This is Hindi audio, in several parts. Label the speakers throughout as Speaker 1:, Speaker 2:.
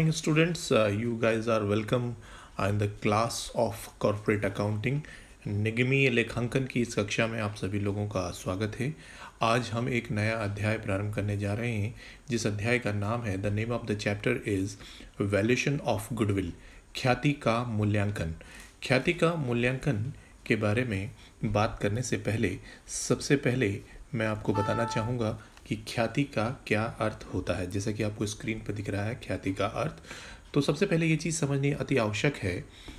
Speaker 1: Morning students, you guys are welcome in the class of corporate accounting. निगमीय लेखांकन की इस कक्षा में आप सभी लोगों का स्वागत है। आज हम एक नया अध्याय प्रारंभ करने जा रहे हैं जिस अध्याय का नाम है the name of the chapter is valuation of goodwill, ख्याति का मूल्यांकन। ख्याति का मूल्यांकन के बारे में बात करने से पहले सबसे पहले मैं आपको बताना चाहूँगा कि ख्याति का क्या अर्थ होता है। जैसा कि आपको स्क्रीन पर दिख रहा है ख्याति का अर्थ, तो सबसे पहले ये चीज़ समझनी अति आवश्यक है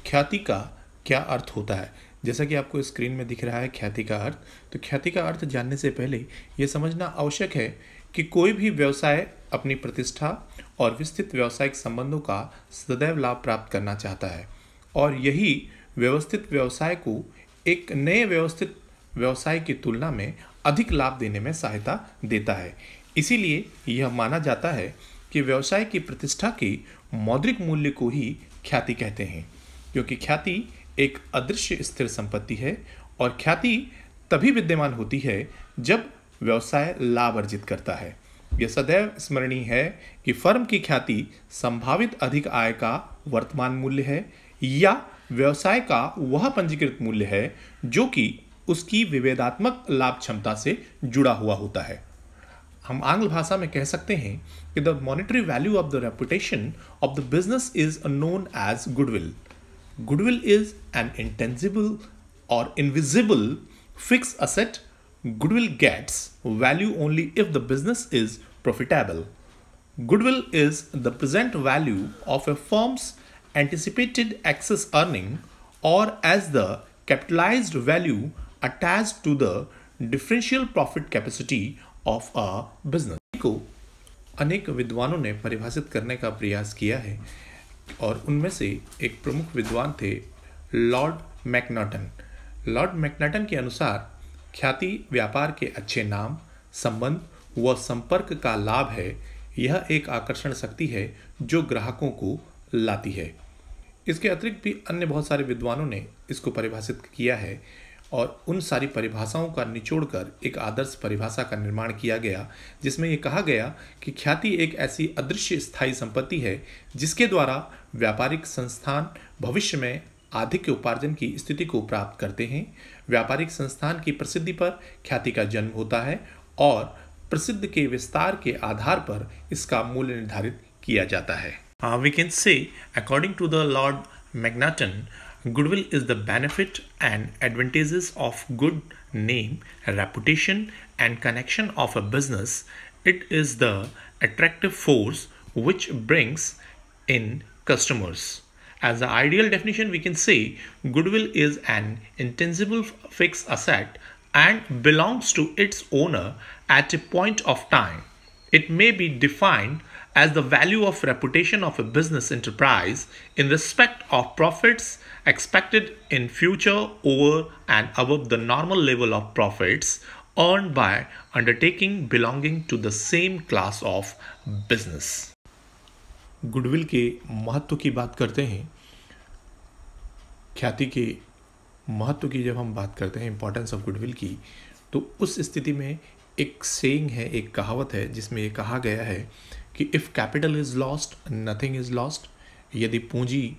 Speaker 1: ख्याति का क्या अर्थ होता है। जैसा कि आपको स्क्रीन में दिख रहा है ख्याति का अर्थ, तो ख्याति का अर्थ जानने से पहले ये समझना आवश्यक है कि कोई भी व्यवसाय अपनी प्रतिष्ठा और विस्तृत व्यावसायिक संबंधों का सदैव लाभ प्राप्त करना चाहता है और यही व्यवस्थित व्यवसाय को एक नए व्यवस्थित व्यवसाय की तुलना में अधिक लाभ देने में सहायता देता है। इसीलिए यह माना जाता है कि व्यवसाय की प्रतिष्ठा के मौद्रिक मूल्य को ही ख्याति कहते हैं, क्योंकि ख्याति एक अदृश्य स्थिर संपत्ति है और ख्याति तभी विद्यमान होती है जब व्यवसाय लाभ अर्जित करता है। यह सदैव स्मरणीय है कि फर्म की ख्याति संभावित अधिक आय का वर्तमान मूल्य है या व्यवसाय का वह पंजीकृत मूल्य है जो कि उसकी विभेदात्मक लाभ क्षमता से जुड़ा हुआ होता है। हम आंग्ल भाषा में कह सकते हैं कि the monetary value of the reputation of the business is known as goodwill. Goodwill is an intangible और invisible fixed asset. Goodwill gets value only if the business is profitable. Goodwill is the present value of a firm's anticipated excess earning or as the capitalized value attached to the differential profit capacity of a business. को अनेक विद्वानों ने परिभाषित करने का प्रयास किया है और उनमें से एक प्रमुख विद्वान थे लॉर्ड मैकनाटन. लॉर्ड मैकनाटन के अनुसार ख्याति व्यापार के अच्छे नाम, संबंध व संपर्क का लाभ है. यह एक आकर्षण शक्ति है जो ग्राहकों को लाती है. इसके अतिरिक्त भी अन्य बहुत सारे विद्वानों ने इसको परिभाषित किया है और उन सारी परिभाषाओं का निचोड़कर एक आदर्श परिभाषा का निर्माण किया गया जिसमें यह कहा गया कि ख्याति एक ऐसी अदृश्य स्थायी संपत्ति है जिसके द्वारा व्यापारिक संस्थान भविष्य में अधिक उपार्जन की स्थिति को प्राप्त करते हैं. व्यापारिक संस्थान की प्रसिद्धि पर ख्याति का जन्म होता है और प्रसिद्ध के विस्तार के आधार पर इसका मूल्य निर्धारित किया जाता है. We can say, according to the Lord Macnaghten, goodwill is the benefit and advantages of good name, reputation, and connection of a business. It is the attractive force which brings in customers. As the ideal definition, we can say goodwill is an intangible fixed asset and belongs to its owner at a point of time. It may be defined as the value of reputation of a business enterprise in respect of profits expected in future over and above the normal level of profits earned by undertaking belonging to the same class of business. Goodwill के महत्व की बात करते हैं. ख्याति के महत्व की जब हम बात करते हैं, इंपॉर्टेंस ऑफ गुडविल की, तो उस स्थिति में एक सेइंग है, एक कहावत है जिसमें ये कहा गया है कि if capital is lost nothing is lost. यदि पूंजी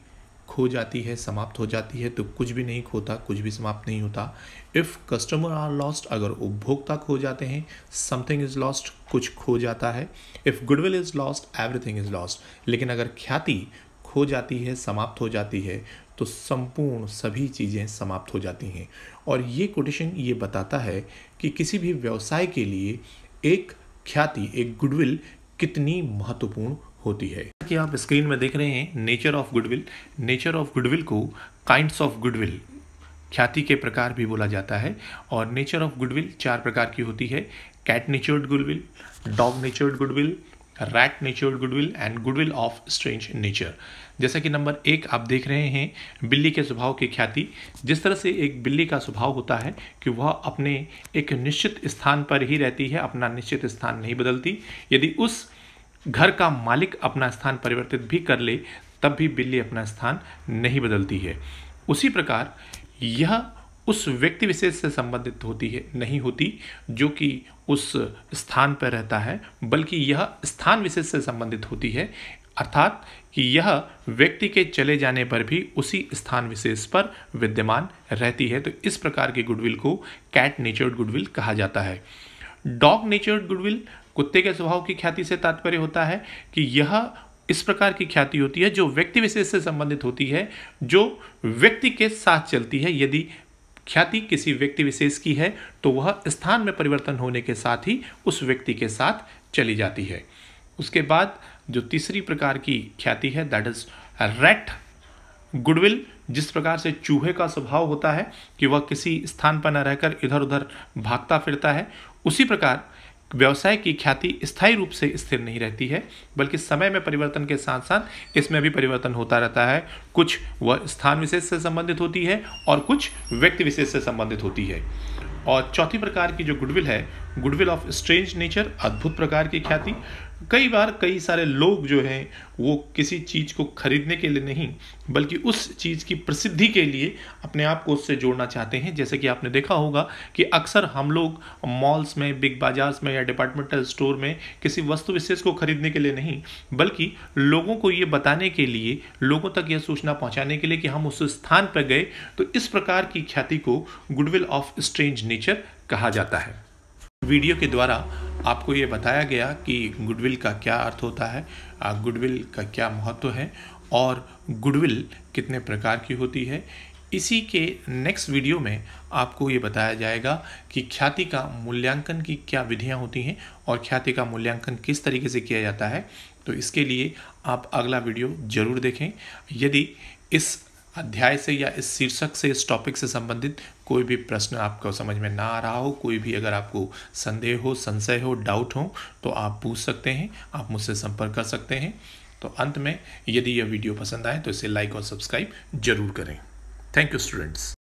Speaker 1: खो जाती है, समाप्त हो जाती है, तो कुछ भी नहीं खोता, कुछ भी समाप्त नहीं होता. इफ़ कस्टमर आर लॉस्ट, अगर उपभोक्ता खो जाते हैं, समथिंग इज़ लॉस्ट, कुछ खो जाता है. If goodwill is lost everything is lost. लेकिन अगर ख्याति खो जाती है, समाप्त हो जाती है, तो संपूर्ण सभी चीज़ें समाप्त हो जाती हैं. और ये कोटेशन ये बताता है कि किसी भी व्यवसाय के लिए एक ख्याति, एक गुडविल कितनी महत्वपूर्ण होती है. कि आप स्क्रीन में देख रहे हैं nature of goodwill. Nature of goodwill को काइंड्स ऑफ गुडविल, ख्याति के प्रकार भी बोला जाता है. और नेचर ऑफ गुडविल 4 प्रकार की होती है. Cat natured goodwill, dog natured goodwill, rat natured goodwill and goodwill of strange nature. जैसा कि नंबर 1 आप देख रहे हैं बिल्ली के स्वभाव की ख्याति. जिस तरह से एक बिल्ली का स्वभाव होता है कि वह अपने एक निश्चित स्थान पर ही रहती है, अपना निश्चित स्थान नहीं बदलती. यदि उस घर का मालिक अपना स्थान परिवर्तित भी कर ले तब भी बिल्ली अपना स्थान नहीं बदलती है. उसी प्रकार यह उस व्यक्ति विशेष से संबंधित होती है नहीं होती जो कि उस स्थान पर रहता है, बल्कि यह स्थान विशेष से संबंधित होती है. अर्थात कि यह व्यक्ति के चले जाने पर भी उसी स्थान विशेष पर विद्यमान रहती है। तो इस प्रकार की गुडविल को कैट नेचर्ड गुडविल कहा जाता है। डॉग नेचर्ड गुडविल, कुत्ते के स्वभाव की ख्याति से तात्पर्य होता है कि यह इस प्रकार की ख्याति होती है जो व्यक्ति विशेष से संबंधित होती है, जो व्यक्ति के साथ चलती है। यदि ख्याति किसी व्यक्ति विशेष की है तो वह स्थान में परिवर्तन होने के साथ ही उस व्यक्ति के साथ चली जाती है। उसके बाद जो तीसरी प्रकार की ख्याति है दैट इज रैट गुडविल, जिस प्रकार से चूहे का स्वभाव होता है कि वह किसी स्थान पर न रहकर इधर उधर भागता फिरता है, उसी प्रकार व्यवसाय की ख्याति स्थायी रूप से स्थिर नहीं रहती है, बल्कि समय में परिवर्तन के साथ साथ इसमें भी परिवर्तन होता रहता है। कुछ वह स्थान विशेष से संबंधित होती है और कुछ व्यक्ति विशेष से संबंधित होती है। और चौथी प्रकार की जो गुडविल है, गुडविल ऑफ स्ट्रेंज नेचर, अद्भुत प्रकार की ख्याति। कई बार कई सारे लोग जो हैं वो किसी चीज़ को खरीदने के लिए नहीं बल्कि उस चीज़ की प्रसिद्धि के लिए अपने आप को उससे जोड़ना चाहते हैं। जैसे कि आपने देखा होगा कि अक्सर हम लोग मॉल्स में, बिग बाजार्स में या डिपार्टमेंटल स्टोर में किसी वस्तु विशेष को खरीदने के लिए नहीं बल्कि लोगों को ये बताने के लिए, लोगों तक यह सूचना पहुंचाने के लिए कि हम उस स्थान पर गए। तो इस प्रकार की ख्याति को गुडविल ऑफ स्ट्रेंज नेचर कहा जाता है। वीडियो के द्वारा आपको ये बताया गया कि गुडविल का क्या अर्थ होता है, गुडविल का क्या महत्व है और गुडविल कितने प्रकार की होती है। इसी के नेक्स्ट वीडियो में आपको ये बताया जाएगा कि ख्याति का मूल्यांकन की क्या विधियां होती हैं और ख्याति का मूल्यांकन किस तरीके से किया जाता है। तो इसके लिए आप अगला वीडियो जरूर देखें। यदि इस अध्याय से या इस शीर्षक से, इस टॉपिक से संबंधित कोई भी प्रश्न आपको समझ में ना आ रहा हो, कोई भी अगर आपको संदेह हो, संशय हो, डाउट हो, तो आप पूछ सकते हैं, आप मुझसे संपर्क कर सकते हैं। तो अंत में यदि यह वीडियो पसंद आए तो इसे लाइक और सब्सक्राइब जरूर करें। Thank you students.